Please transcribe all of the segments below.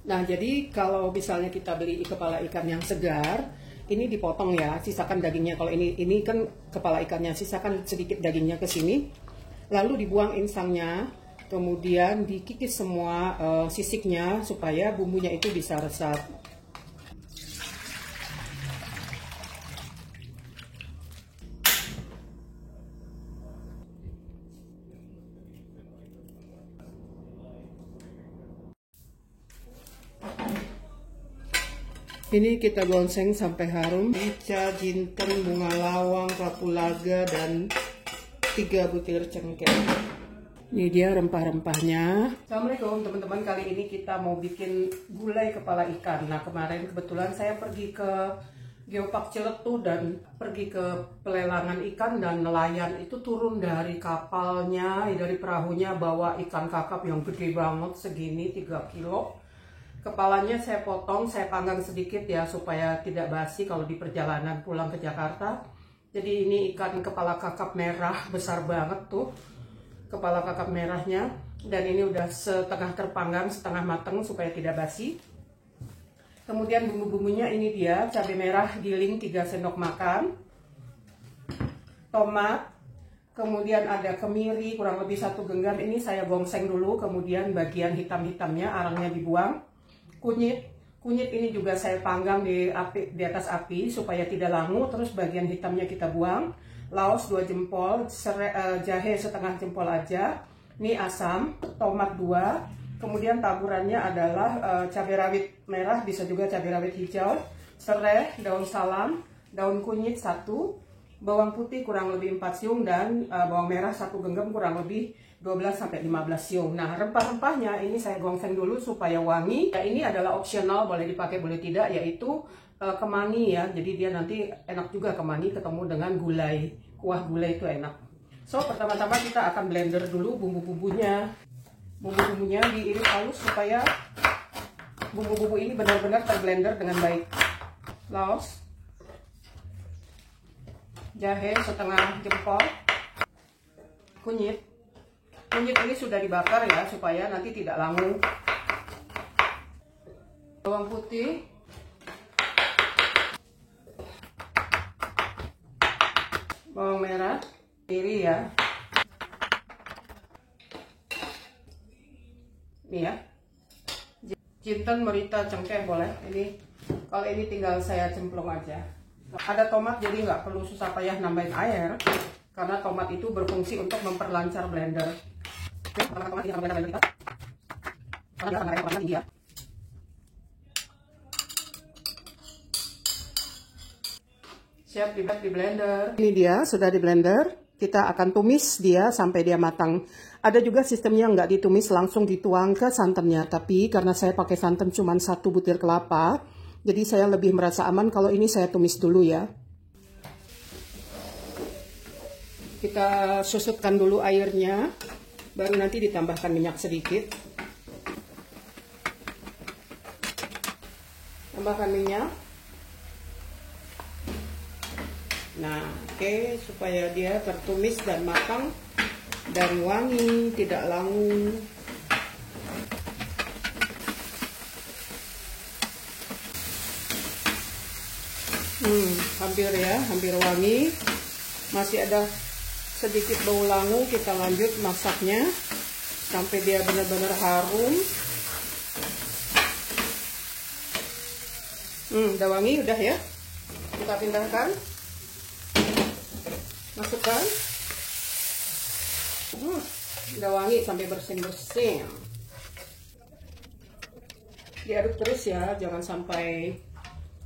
Nah, jadi kalau misalnya kita beli kepala ikan yang segar, ini dipotong ya, sisakan dagingnya. Kalau ini kan kepala ikannya, sisakan sedikit dagingnya ke sini. Lalu dibuang insangnya, kemudian dikikis semua sisiknya supaya bumbunya itu bisa resap. Ini kita gongseng sampai harum. Rica, jinten, bunga lawang, kapulaga, dan 3 butir cengkeh. Ini dia rempah-rempahnya. Assalamualaikum teman-teman, kali ini kita mau bikin gulai kepala ikan. Nah, kemarin kebetulan saya pergi ke Geopark Ciletuh dan pergi ke pelelangan ikan, dan nelayan itu turun dari kapalnya, dari perahunya, bawa ikan kakap yang gede banget segini, 3 kilo. Kepalanya saya potong, saya panggang sedikit ya supaya tidak basi kalau di perjalanan pulang ke Jakarta. Jadi ini ikan kepala kakap merah, besar banget tuh kepala kakap merahnya. Dan ini udah setengah terpanggang, setengah mateng supaya tidak basi. Kemudian bumbu-bumbunya ini dia, cabai merah giling 3 sendok makan, tomat, kemudian ada kemiri kurang lebih 1 genggam. Ini saya gongseng dulu, kemudian bagian hitam-hitamnya arangnya dibuang. Kunyit ini juga saya panggang di atas api supaya tidak langu, terus bagian hitamnya kita buang. Laos 2 jempol, jahe setengah jempol aja. Ini asam, tomat 2. Kemudian taburannya adalah cabai rawit merah, bisa juga cabai rawit hijau, serai, daun salam, daun kunyit 1, bawang putih kurang lebih 4 siung, dan bawang merah 1 genggam kurang lebih 12-15 siung. Nah, rempah-rempahnya ini saya gongseng dulu supaya wangi. Ya, ini adalah opsional, boleh dipakai boleh tidak, yaitu kemangi ya. Jadi dia nanti enak juga kemangi ketemu dengan gulai. Kuah gulai itu enak. So, pertama-tama kita akan blender dulu bumbu-bumbunya. Bumbu-bumbunya diiris halus supaya bumbu-bumbu ini benar-benar terblender dengan baik. Laos, jahe setengah jempol, kunyit ini sudah dibakar ya supaya nanti tidak langu. Bawang putih, bawang merah, kiri ya. Ini ya, jinten, merita, cengkeh boleh. Ini kalau ini tinggal saya cemplung aja. Ada tomat jadi nggak perlu susah payah nambahin air, karena tomat itu berfungsi untuk memperlancar blender. Siap di blender. Ini dia sudah di blender. Kita akan tumis dia sampai dia matang. Ada juga sistemnya nggak ditumis, langsung dituang ke santannya. Tapi karena saya pakai santan cuma 1 butir kelapa, jadi saya lebih merasa aman kalau ini saya tumis dulu ya. Kita susutkan dulu airnya, baru nanti ditambahkan minyak sedikit. Tambahkan minyak. Nah, oke, supaya dia tertumis dan matang dan wangi, tidak langu. Hampir ya, hampir wangi. Masih ada sedikit bau langu, kita lanjut masaknya sampai dia benar-benar harum. Udah wangi, udah ya. Kita pindahkan. Masukkan. Udah wangi sampai bersin-bersin. Diaduk terus ya, jangan sampai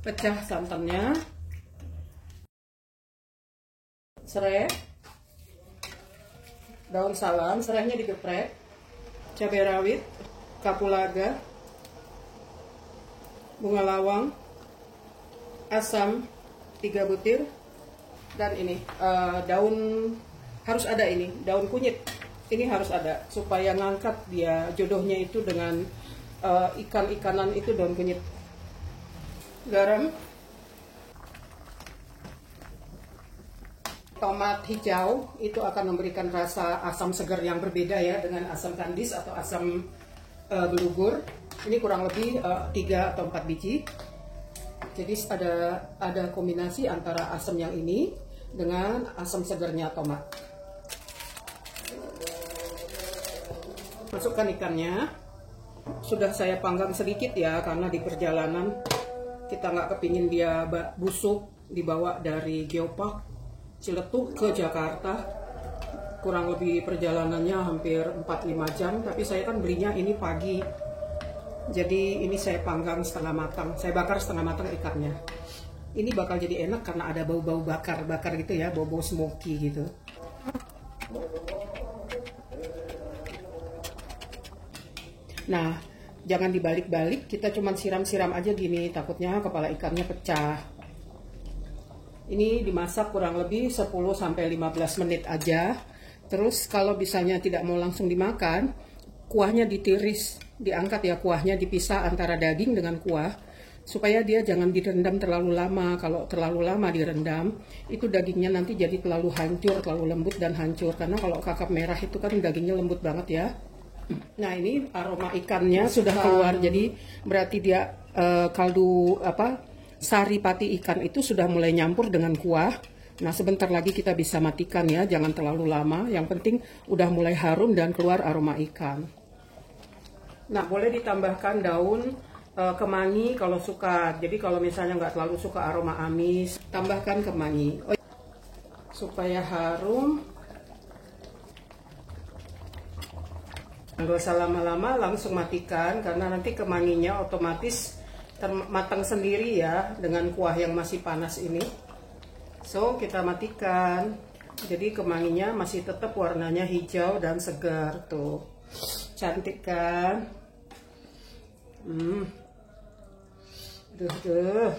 pecah santannya. Serai, daun salam, serainya digeprek, cabai rawit, kapulaga, bunga lawang, asam 3 butir, dan ini daun, harus ada ini, daun kunyit. Ini harus ada supaya ngangkat dia jodohnya itu dengan ikan-ikanan itu, daun kunyit. Garam, tomat hijau itu akan memberikan rasa asam segar yang berbeda ya dengan asam kandis atau asam belugur. Ini kurang lebih 3 atau 4 biji. Jadi ada kombinasi antara asam yang ini dengan asam segernya tomat. Masukkan ikannya. Sudah saya panggang sedikit ya, karena di perjalanan kita nggak kepingin dia busuk. Dibawa dari Geopark Ciletuh ke Jakarta, kurang lebih perjalanannya hampir 4-5 jam, tapi saya kan belinya ini pagi, jadi ini saya panggang setengah matang, saya bakar setengah matang ikannya. Ini bakal jadi enak karena ada bau-bau bakar gitu ya, bau-bau smoky gitu. Nah, jangan dibalik-balik, kita cuma siram-siram aja gini, takutnya kepala ikannya pecah. Ini dimasak kurang lebih 10-15 menit aja. Terus kalau misalnya tidak mau langsung dimakan, kuahnya ditiris, diangkat ya, kuahnya dipisah antara daging dengan kuah, supaya dia jangan direndam terlalu lama. Kalau terlalu lama direndam, itu dagingnya nanti jadi terlalu hancur, terlalu lembut dan hancur. Karena kalau kakap merah itu kan dagingnya lembut banget ya. Nah, ini aroma ikannya sudah keluar, jadi berarti dia kaldu sari pati ikan itu sudah mulai nyampur dengan kuah. Nah, sebentar lagi kita bisa matikan ya, jangan terlalu lama. Yang penting udah mulai harum dan keluar aroma ikan. Nah, boleh ditambahkan daun kemangi kalau suka. Jadi kalau misalnya nggak terlalu suka aroma amis, tambahkan kemangi. Supaya harum. Nggak usah lama-lama, langsung matikan, karena nanti kemanginya otomatis matang sendiri ya dengan kuah yang masih panas ini. So kita matikan, jadi kemanginya masih tetap warnanya hijau dan segar tuh, cantik kan? Duh.